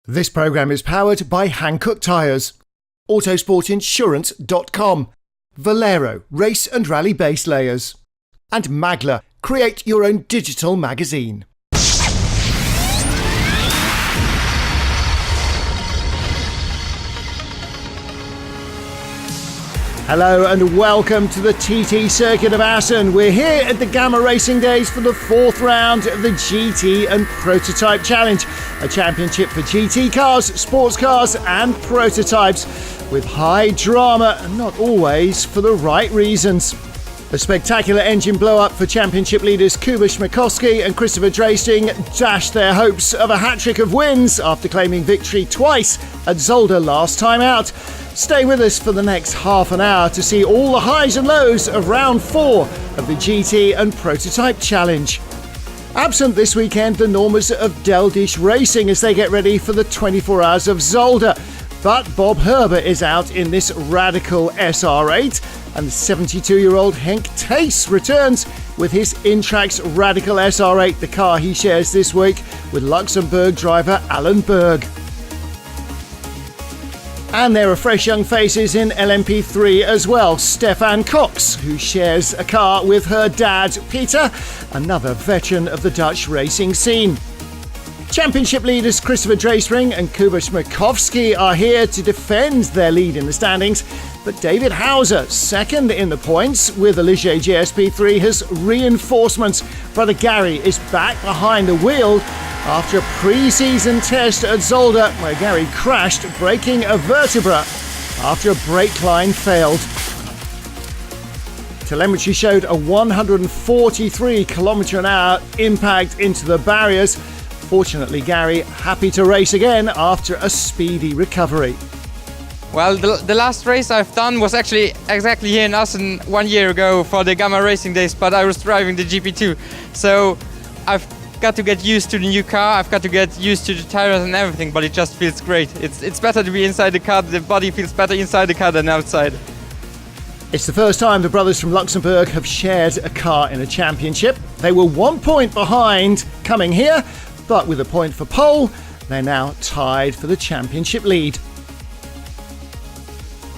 This programme is powered by Hankook Tyres, Autosportinsurance.com, Valero Race and Rally Base Layers, and Magla. Create your own digital magazine. Hello and welcome to the TT Circuit of Assen. We're here at the Gamma Racing Days for the fourth round of the GT and Prototype Challenge, a championship for GT cars, sports cars and prototypes, with high drama and not always for the right reasons. A spectacular engine blow-up for championship leaders KUBA SMIECHOWSKI and Christopher Dreisting dashed their hopes of a hat-trick of wins after claiming victory twice at Zolder last time out. Stay with us for the next half an hour to see all the highs and lows of round 4 of the GT and Prototype Challenge. Absent this weekend, the Normans of Deldish Racing as they get ready for the 24 Hours of Zolder. But Bob Herber is out in this radical SR8, and the 72-year-old Henk Tace returns with his Intrax Radical SR8, the car he shares this week with Luxembourg driver Alan Berg. And there are fresh young faces in LMP3 as well. Stefan Cox, who shares a car with her dad, Peter, another veteran of the Dutch racing scene. Championship leaders Christopher Dreisting and KUBA SMIECHOWSKI are here to defend their lead in the standings, but David Hauser, second in the points with a Ligier GSP3, has reinforcements. Brother Gary is back behind the wheel after a pre-season test at Zolder where Gary crashed, breaking a vertebra after a brake line failed. Telemetry showed a 143 km/h impact into the barriers. Fortunately, Gary happy to race again after a speedy recovery. Well, the last race I've done was actually exactly here in Assen 1 year ago for the Gamma Racing Days, but I was driving the GP2. So I've got to get used to the new car, I've got to get used to the tires and everything, but it just feels great. It's better to be inside the car, the body feels better inside the car than outside. It's the first time the brothers from Luxembourg have shared a car in a championship. They were 1 point behind coming here, but with a point for pole, they're now tied for the championship lead.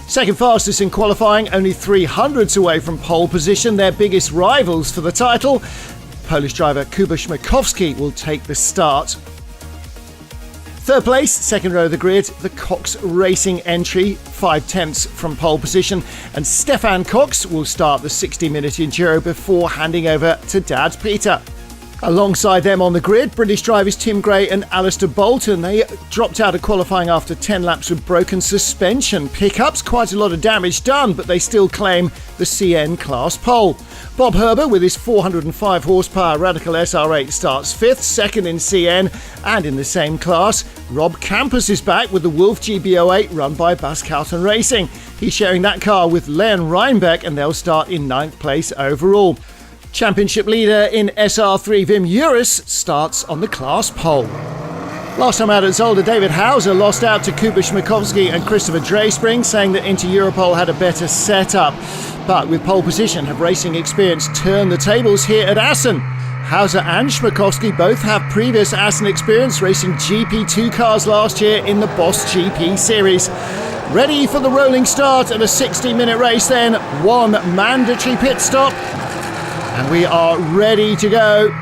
Second fastest in qualifying, only 300ths away from pole position, their biggest rivals for the title. Polish driver KUBA SMIECHOWSKI will take the start. Third place, second row of the grid, the Cox Racing entry, 5/10ths from pole position, and Stefan Cox will start the 60-minute enduro before handing over to Dad Peter. Alongside them on the grid, British drivers Tim Gray and Alistair Bolton. They dropped out of qualifying after 10 laps with broken suspension pickups. Quite a lot of damage done, but they still claim the CN class pole. Bob Herber with his 405 horsepower Radical SR8 starts 5th, second in CN and in the same class. Rob KAMPHUES is back with the Wolf GBO8 run by Bascouten Racing. He's sharing that car with Leon Reinbeck and they'll start in 9th place overall. Championship leader in SR3 Wim Uris starts on the class pole. Last time out at Zolder, David Hauser lost out to KUBA SMIECHOWSKI and Christopher Dreisting, saying that Inter Europol had a better setup. But with pole position, have racing experience turned the tables here at Assen? Hauser and SMIECHOWSKI both have previous Assen experience racing GP2 cars last year in the Boss GP series. Ready for the rolling start at a 60-minute race then, one mandatory pit stop. And we are ready to go.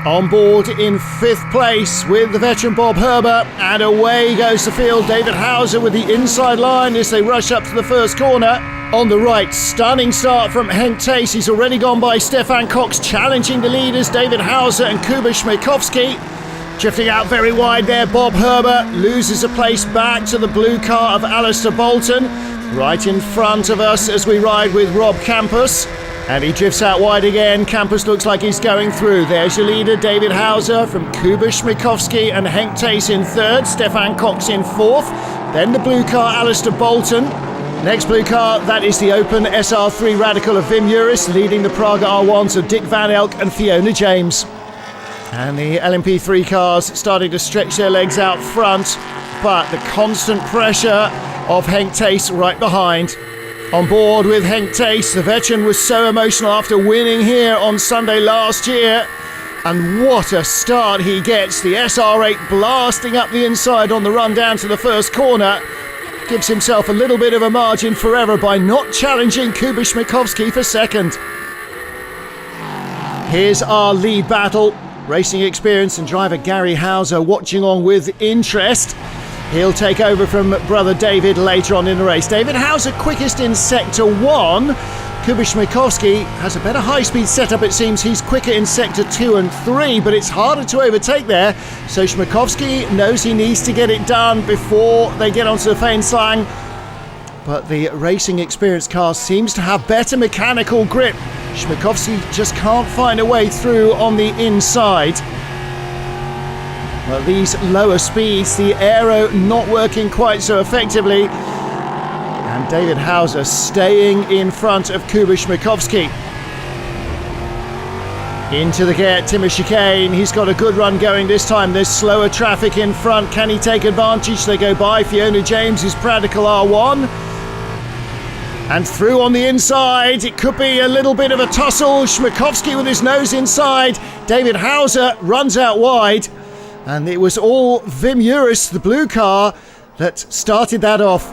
On board in 5th place with the veteran Bob Herber, and away goes the field. David Hauser with the inside line as they rush up to the first corner. On the right, stunning start from Henk Tace. He's already gone by Stefan Cox, challenging the leaders David Hauser and KUBA SMIECHOWSKI. Drifting out very wide there, Bob Herber loses a place back to the blue car of Alistair Bolton. Right in front of us as we ride with Rob KAMPHUES. And he drifts out wide again. KAMPHUES looks like he's going through. There's your leader, David Hauser from KUBA SMIECHOWSKI and Henk Tace in 3rd. Stefan Cox in 4th. Then the blue car, Alistair Bolton. Next blue car, that is the open SR3 Radical of Wim Uris, leading the Praga R1s of Dick Van Elk and Fiona James. And the LMP3 cars starting to stretch their legs out front, but the constant pressure of Henk Tace right behind. On board with Henk Tace, the veteran was so emotional after winning here on Sunday last year. And what a start he gets. The SR8 blasting up the inside on the run down to the first corner. Gives himself a little bit of a margin forever by not challenging KUBA SMIECHOWSKI for second. Here's our lead battle. Racing experience and driver Gary Hauser watching on with interest. He'll take over from brother David later on in the race. David Hauser quickest in sector 1. KUBA SMIECHOWSKI has a better high-speed setup, it seems. He's quicker in sector 2 and 3, but it's harder to overtake there. So SMIECHOWSKI knows he needs to get it done before they get onto the Feinslang. But the racing experienced car seems to have better mechanical grip. SMIECHOWSKI just can't find a way through on the inside. Well, these lower speeds, the aero not working quite so effectively. And David Hauser staying in front of KUBA SMIECHOWSKI. Into the gate, Timmy Chicane. He's got a good run going this time. There's slower traffic in front. Can he take advantage? They go by Fiona James, who's Practical R1. And through on the inside, it could be a little bit of a tussle. SMIECHOWSKI with his nose inside. David Hauser runs out wide. And it was all Wim Uris, the blue car, that started that off.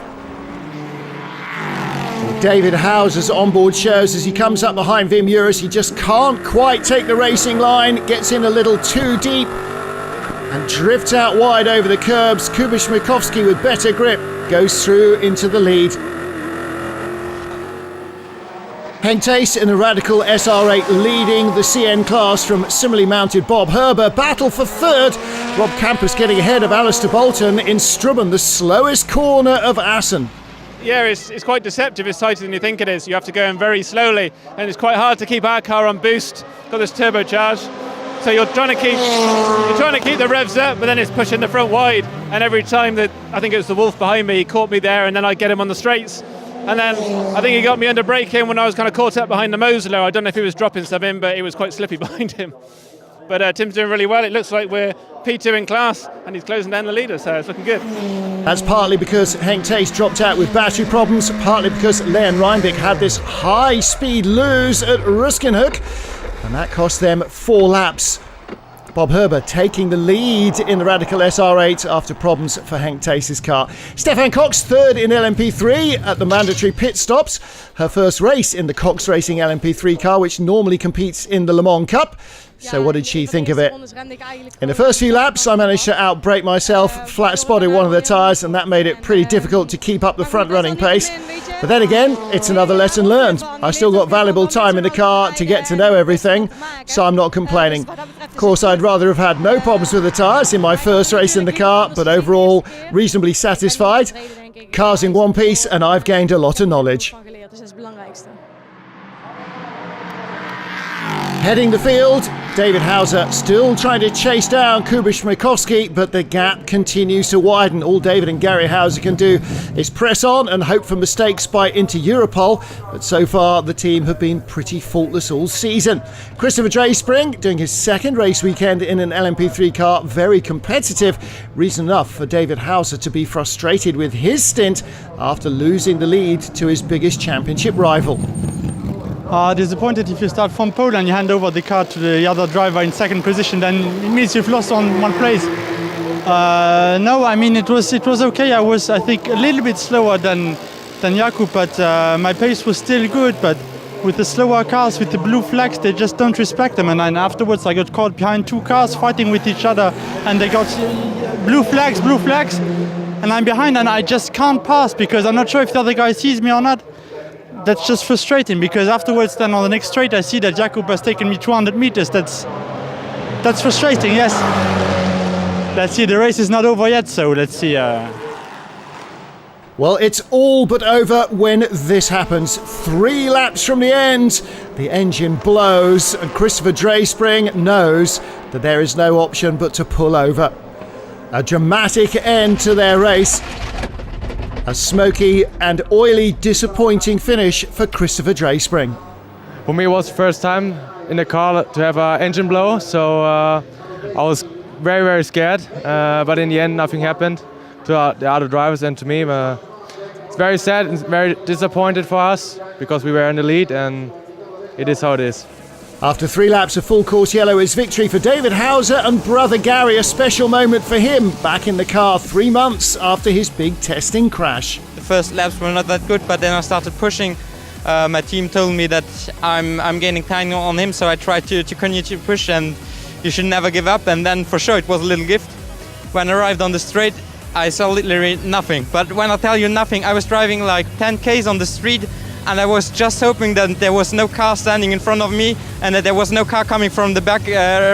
David Hauser's onboard shows as he comes up behind Wim Uris, he just can't quite take the racing line, gets in a little too deep and drifts out wide over the curbs. KUBA SMIECHOWSKI with better grip goes through into the lead. Henk Thijs in the Radical SR8 leading the CN class from similarly mounted Bob Herber. Battle for third. Rob KAMPHUES getting ahead of Alistair Bolton in Strubben, the slowest corner of Assen. Yeah, it's quite deceptive. It's tighter than you think it is. You have to go in very slowly, and it's quite hard to keep our car on boost. Got this turbocharge, so you're trying to keep the revs up, but then it's pushing the front wide. And every time that I think it was the Wolf behind me, he caught me there, and then I get him on the straights. And then I think he got me under braking when I was kind of caught up behind the Mosler. I don't know if he was dropping stuff in, but it was quite slippy behind him. But Tim's doing really well. It looks like we're P2 in class, and he's closing down the leader, so it's looking good. That's partly because Henk Thijs dropped out with battery problems, partly because Leon Reinbeck had this high-speed lose at Ruskenhoek, and that cost them 4 laps. Bob Herber taking the lead in the Radical SR8 after problems for Henk Thijs' car. Stefan Cox third in LMP3 at the mandatory pit stops. Her first race in the Cox Racing LMP3 car, which normally competes in the Le Mans Cup. So what did she think of it? In the first few laps, I managed to outbrake myself, flat spotted one of the tyres, and that made it pretty difficult to keep up the front running pace. But then again, it's another lesson learned. I still got valuable time in the car to get to know everything, so I'm not complaining. Of course, I'd rather have had no problems with the tyres in my first race in the car, but overall, reasonably satisfied. Car's in one piece, and I've gained a lot of knowledge. Heading the field, David Hauser still trying to chase down KUBA SMIECHOWSKI, but the gap continues to widen. All David and Gary Hauser can do is press on and hope for mistakes by Inter Europol, but so far the team have been pretty faultless all season. Christopher Drayspring doing his second race weekend in an LMP3 car, very competitive. Reason enough for David Hauser to be frustrated with his stint after losing the lead to his biggest championship rival. Disappointed if you start from pole and you hand over the car to the other driver in second position, then it means you've lost on one place. No, I mean it was okay. I was, I think, a little bit slower than Jakub, but my pace was still good. But with the slower cars, with the blue flags, they just don't respect them. And then afterwards, I got caught behind 2 cars fighting with each other, and they got blue flags, and I'm behind, and I just can't pass because I'm not sure if the other guy sees me or not. That's just frustrating because afterwards then on the next straight I see that Jakub has taken me 200 meters. That's frustrating, yes. Let's see, the race is not over yet, so let's see. Well, it's all but over when this happens. 3 laps from the end, the engine blows and Christopher Drayspring knows that there is no option but to pull over. A dramatic end to their race. A smoky and oily, disappointing finish for Christopher Drayspring. For me, it was the first time in the car to have an engine blow, so I was very, very scared. But in the end, nothing happened to the other drivers and to me. It's very sad and very disappointed for us because we were in the lead, and it is how it is. After 3 laps of full course yellow, it's victory for David Hauser and brother Gary, a special moment for him, back in the car 3 months after his big testing crash. The first laps were not that good, but then I started pushing. My team told me that I'm gaining time on him, so I tried to continue to push, and you should never give up. And then for sure it was a little gift. When I arrived on the straight, I saw literally nothing. But when I tell you nothing, I was driving like 10 Ks on the street, and I was just hoping that there was no car standing in front of me and that there was no car coming from the back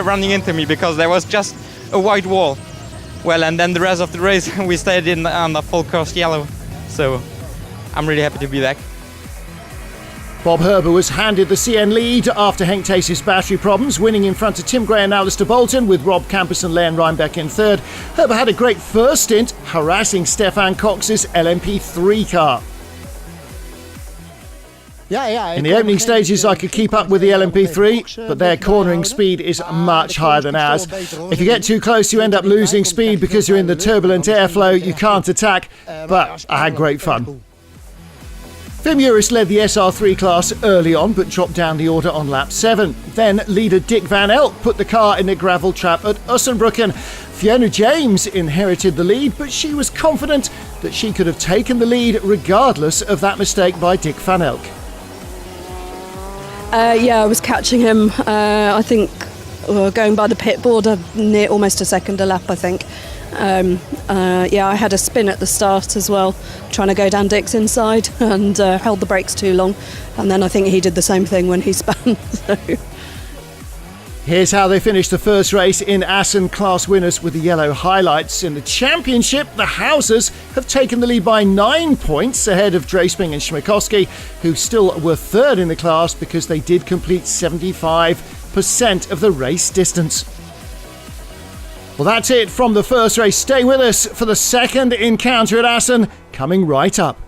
running into me, because there was just a white wall. Well, and then the rest of the race we stayed on the full course yellow. So I'm really happy to be back. Bob Herber was handed the CN lead after Henk Thees's battery problems, winning in front of Tim Gray and Alistair Bolton, with Rob Campus and Len Reinbeck in third. Herber had a great first stint, harassing Stefan Cox's LMP3 car. In the opening stages, I could keep up with the LMP3, but their cornering speed is much higher than ours. If you get too close, you end up losing speed because you're in the turbulent airflow, you can't attack, but I had great fun. Wim Uris led the SR3 class early on, but dropped down the order on lap 7. Then leader Dick Van Elk put the car in a gravel trap at Ussenbroeken. Fiona James inherited the lead, but she was confident that she could have taken the lead regardless of that mistake by Dick Van Elk. I was catching him, I think, going by the pit border, near almost a second a lap, I think. I had a spin at the start as well, trying to go down Dick's inside, and held the brakes too long. And then I think he did the same thing when he spun. So. Here's how they finished the first race in Assen. Class winners with the yellow highlights. In the championship, the Hausers have taken the lead by 9 points ahead of Dreesping and SMIECHOWSKI, who still were third in the class because they did complete 75% of the race distance. Well, that's it from the first race. Stay with us for the second encounter at Assen, coming right up.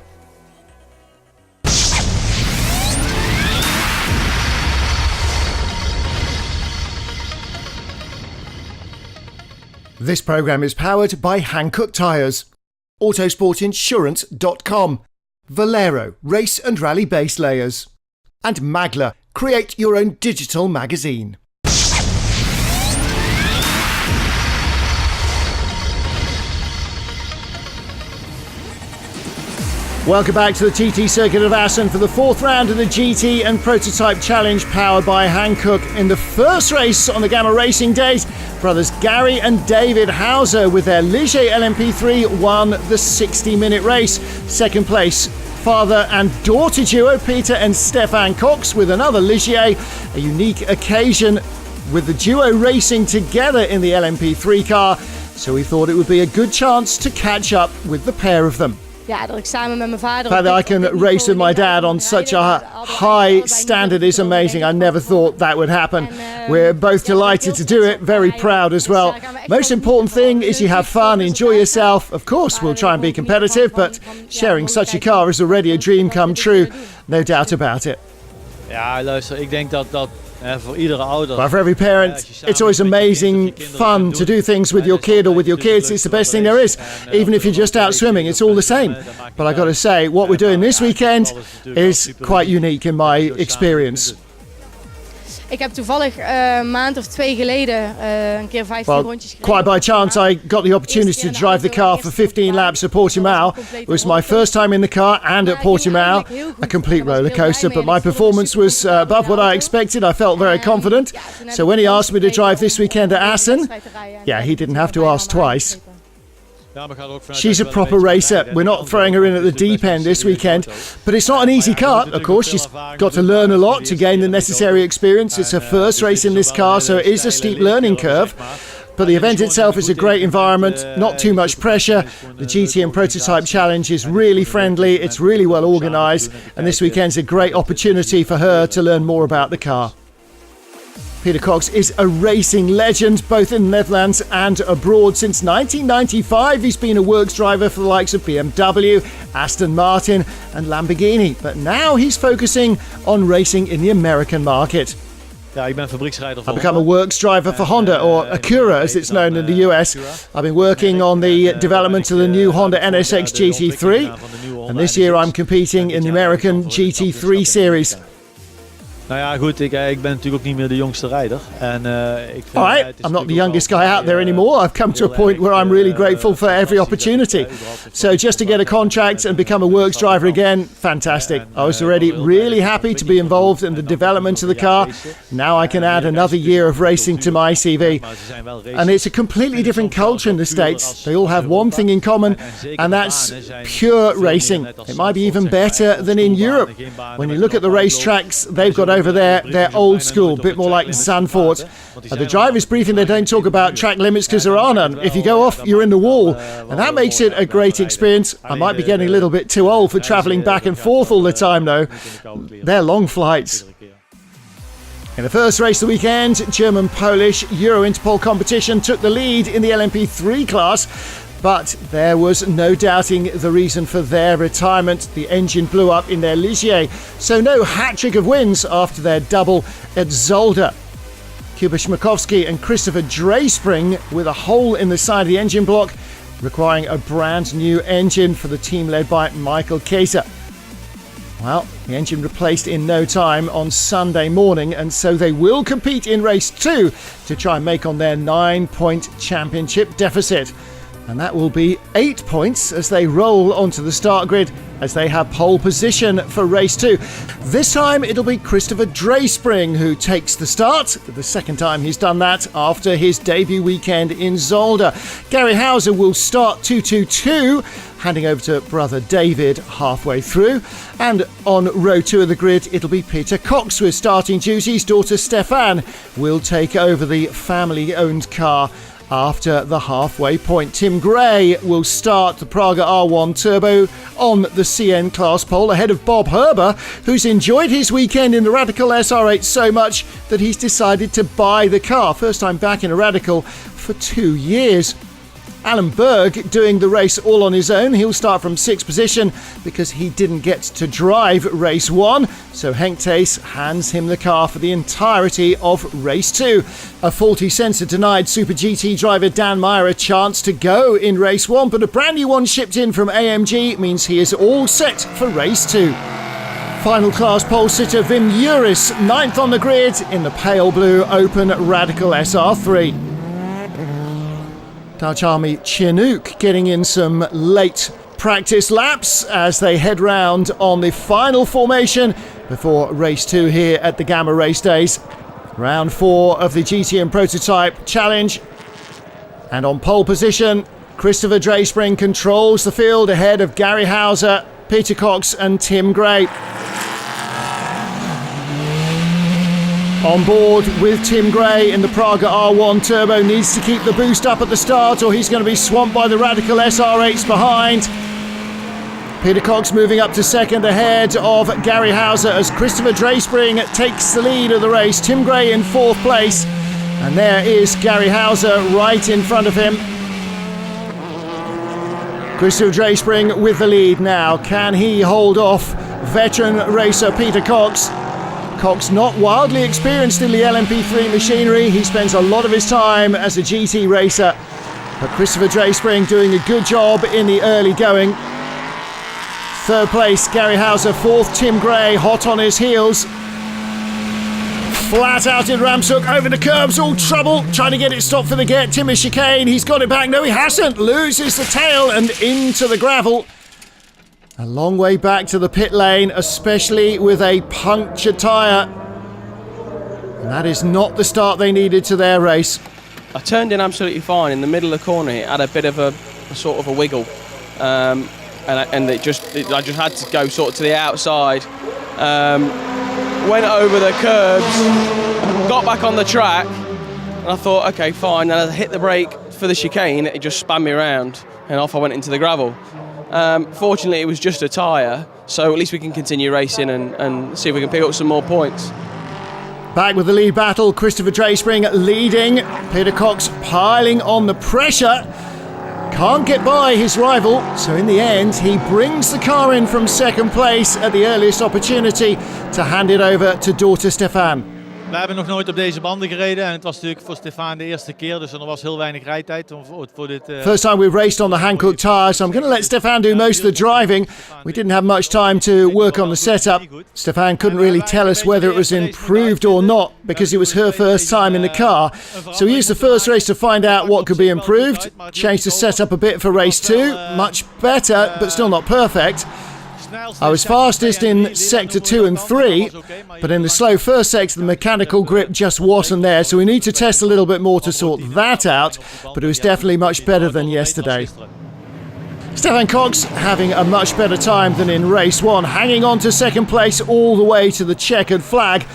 This programme is powered by Hankook Tyres, Autosportinsurance.com, Valero Race and Rally Base Layers, and Magla. Create your own digital magazine. Welcome back to the TT Circuit of Assen for the fourth round of the GT and Prototype Challenge powered by Hankook. In the first race on the Gamma Racing Days, brothers Gary and David Hauser with their Ligier LMP3 won the 60-minute race. Second place, father and daughter duo Peter and Stefan Cox with another Ligier, a unique occasion with the duo racing together in the LMP3 car, so we thought it would be a good chance to catch up with the pair of them. The fact that I can race with my dad on such a high standard is amazing. I never thought that would happen. We're both delighted to do it, very proud as well. Most important thing is you have fun, enjoy yourself. Of course, we'll try and be competitive, but sharing such a car is already a dream come true, no doubt about it. Ja, luister, ik denk dat voor iedere ouder. But for every parent, it's always amazing fun to do things with your kid or with your kids. It's the best thing there is. Even if you're just out swimming, it's all the same. But I got to say, what we're doing this weekend is quite unique in my experience. Ik heb toevallig maand of 2 geleden een keer 15 rondjes gereden. Quite by chance, I got the opportunity to drive the car for 15 laps at Portimao. It was my first time in the car and at Portimao. A complete roller coaster, but my performance was above what I expected. I felt very confident. So when he asked me to drive this weekend at Assen, yeah, he didn't have to ask twice. She's a proper racer. We're not throwing her in at the deep end this weekend, but it's not an easy car. Of course, she's got to learn a lot to gain the necessary experience. It's her first race in this car, so it is a steep learning curve. But the event itself is a great environment, not too much pressure. The GT and Prototype Challenge is really friendly, it's really well organised, and this weekend's a great opportunity for her to learn more about the car. Peter Cox is a racing legend, both in the Netherlands and abroad. Since 1995, he's been a works driver for the likes of BMW, Aston Martin and Lamborghini. But now he's focusing on racing in the American market. Ja, ik ben fabrieksrijder voor I've become a works driver for Honda, or Acura as it's known in the US. I've been working on the development of the new Honda NSX GT3, and this year I'm competing in the American GT3 series. Nou ja, goed, ik ben natuurlijk ook niet meer de jongste rijder. All right, I'm not the youngest guy out there anymore. I've come to a point where I'm really grateful for every opportunity. So just to get a contract and become a works driver again, fantastic. I was already really happy to be involved in the development of the car. Now I can add another year of racing to my CV. And it's a completely different culture in the States. They all have one thing in common, and that's pure racing. It might be even better than in Europe. When you look at the racetracks they've got over there, they're old school, a bit more like Zandvoort. At the driver's briefing, they don't talk about track limits because there are none. If you go off, you're in the wall. And that makes it a great experience. I might be getting a little bit too old for travelling back and forth all the time, though. They're long flights. In the first race of the weekend, German-Polish Euro Interpol competition took the lead in the LMP3 class. But there was no doubting the reason for their retirement. The engine blew up in their Ligier, so no hat-trick of wins after their double at Zolder. KUBA SMIECHOWSKI and Christopher Drayspring with a hole in the side of the engine block, requiring a brand new engine for the team led by Michael Kaiser. Well, the engine replaced in no time on Sunday morning, and so they will compete in race 2 to try and make on their 9-point championship deficit. And that will be 8 points as they roll onto the start grid as they have pole position for race 2. This time it'll be Christopher Drayspring who takes the start, the second time he's done that after his debut weekend in Zolder. Gary Hauser will start 2-2-2, handing over to brother David halfway through. And on row 2 of the grid, it'll be Peter Cox with starting duties. Daughter Stefan will take over the family-owned car after the halfway point. Tim Gray will start the Praga R1 Turbo on the CN class pole ahead of Bob Herber, who's enjoyed his weekend in the Radical SR8 so much that he's decided to buy the car. First time back in a Radical for 2 years. Alan Berg doing the race all on his own. He'll start from 6th position because he didn't get to drive race 1. So Henk Thees hands him the car for the entirety of race 2. A faulty sensor denied Super GT driver Dan Meyer a chance to go in race 1, but a brand new one shipped in from AMG means he is all set for race 2. Final class pole sitter Wim Juris, 9th on the grid in the pale blue Open Radical SR3. Dutch Army Chinook getting in some late practice laps as they head round on the final formation before race 2 here at the Gamma Race Days. Round 4 of the GTM Prototype Challenge. And on pole position, Christopher Drayspring controls the field ahead of Gary Hauser, Peter Cox and Tim Gray. On board with Tim Gray in the Praga R1 Turbo, needs to keep the boost up at the start or he's going to be swamped by the Radical SR8s behind. Peter Cox moving up to second ahead of Gary Hauser as Christopher Drayspring takes the lead of the race. Tim Gray in 4th place, and there is Gary Hauser right in front of him. Christopher Drayspring with the lead now. Can he hold off veteran racer Peter Cox? Cox not wildly experienced in the LMP3 machinery. He spends a lot of his time as a GT racer. But Christopher Drayspring doing a good job in the early going. 3rd place, Gary Hauser. 4th, Tim Gray, hot on his heels. Flat out in Ramshoek, over the curbs, all trouble. Trying to get it stopped for the get. Tim is chicane. He's got it back. No, he hasn't. Loses the tail and into the gravel. A long way back to the pit lane, especially with a punctured tyre. And that is not the start they needed to their race. I turned in absolutely fine. In the middle of the corner, it had a bit of a sort of a wiggle. And I just had to go sort of to the outside. Went over the curbs, got back on the track, and I thought, okay, fine. And I hit the brake for the chicane, it just spun me around, and off I went into the gravel. Fortunately, it was just a tyre, so at least we can continue racing and see if we can pick up some more points. Back with the lead battle, Christopher Drayspring leading. Peter Cox piling on the pressure. Can't get by his rival, so in the end, he brings the car in from 2nd place at the earliest opportunity to hand it over to daughter Stefan. We hebben nog nooit op deze banden gereden en het was natuurlijk voor Stefan de eerste keer, dus er was heel weinig rijtijd voor dit. First time we've raced on the Hankook tyres, so I'm going to let Stefan do most of the driving. We didn't have much time to work on the setup. Stefan couldn't really tell us whether it was improved or not because it was her first time in the car. So we used the first race to find out what could be improved, changed the setup a bit for race 2, much better but still not perfect. I was fastest in sector 2 and 3, but in the slow first sector the mechanical grip just wasn't there, so we need to test a little bit more to sort that out, but it was definitely much better than yesterday. Stefan Cox having a much better time than in race 1, hanging on to second place all the way to the checkered flag.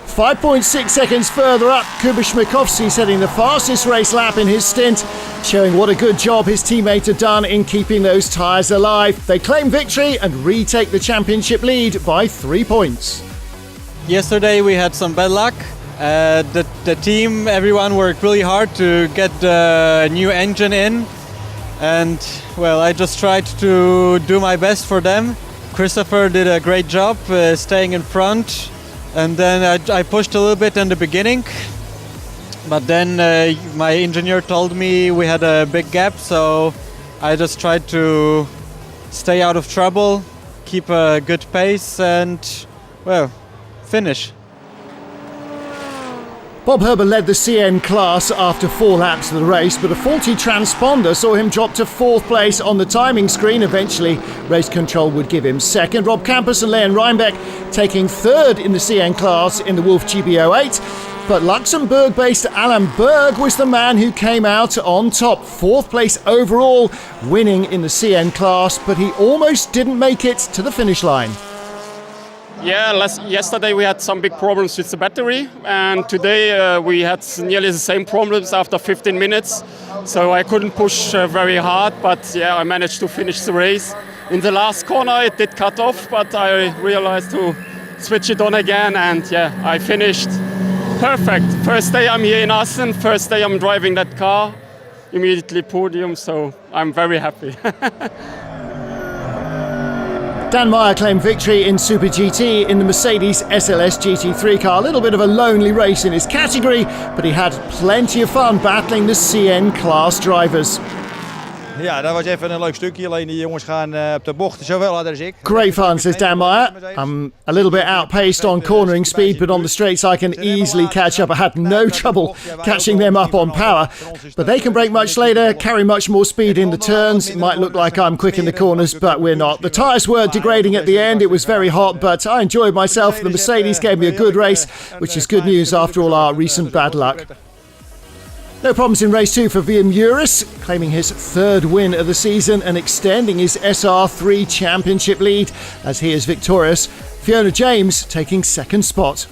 5.6 seconds further up, KUBA SMIECHOWSKI setting the fastest race lap in his stint, showing what a good job his teammate had done in keeping those tyres alive. They claim victory and retake the championship lead by 3 points. Yesterday we had some bad luck. The team, everyone worked really hard to get the new engine in, and well, I just tried to do my best for them. Christopher did a great job staying in front. And then I pushed a little bit in the beginning, but then my engineer told me we had a big gap, so I just tried to stay out of trouble, keep a good pace and, well, finish. Bob Herber led the CN class after 4 laps of the race, but a faulty transponder saw him drop to 4th place on the timing screen. Eventually, race control would give him 2nd. Rob Campus and Leon Reinbeck taking 3rd in the CN class in the Wolf GBO8. But Luxembourg-based Alan Berg was the man who came out on top. 4th place overall, winning in the CN class, but he almost didn't make it to the finish line. Yeah, yesterday we had some big problems with the battery, and today we had nearly the same problems after 15 minutes. So I couldn't push very hard, but yeah, I managed to finish the race. In the last corner it did cut off, but I realized to switch it on again, and yeah, I finished perfect. First day I'm here in Assen, first day I'm driving that car, immediately podium, so I'm very happy. Dan Meyer claimed victory in Super GT in the Mercedes SLS GT3 car. A little bit of a lonely race in his category, but he had plenty of fun battling the CN class drivers. Ja, dat was even een leuk stukje. Alleen die jongens gaan op de bocht zoveel harder als ik. Great fun, says Dan Meyer. I'm a little bit outpaced on cornering speed, but on the straights I can easily catch up. I had no trouble catching them up on power. But they can brake much later, carry much more speed in the turns. It might look like I'm quick in the corners, but we're not. The tyres were degrading at the end. It was very hot, but I enjoyed myself. The Mercedes gave me a good race, which is good news after all our recent bad luck. No problems in race 2 for Wim Uris, claiming his 3rd win of the season and extending his SR3 championship lead as he is victorious. Fiona James taking 2nd spot.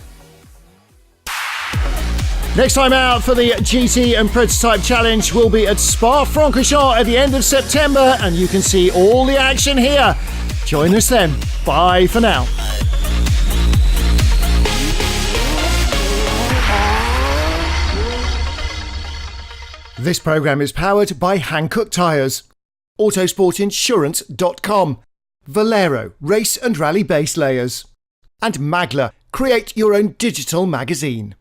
Next time out for the GT and Prototype Challenge will be at Spa-Francorchamps at the end of September, and you can see all the action here. Join us then. Bye for now. This programme is powered by Hankook Tyres, Autosportinsurance.com, Valero Race and Rally Base Layers, and Magla. Create your own digital magazine.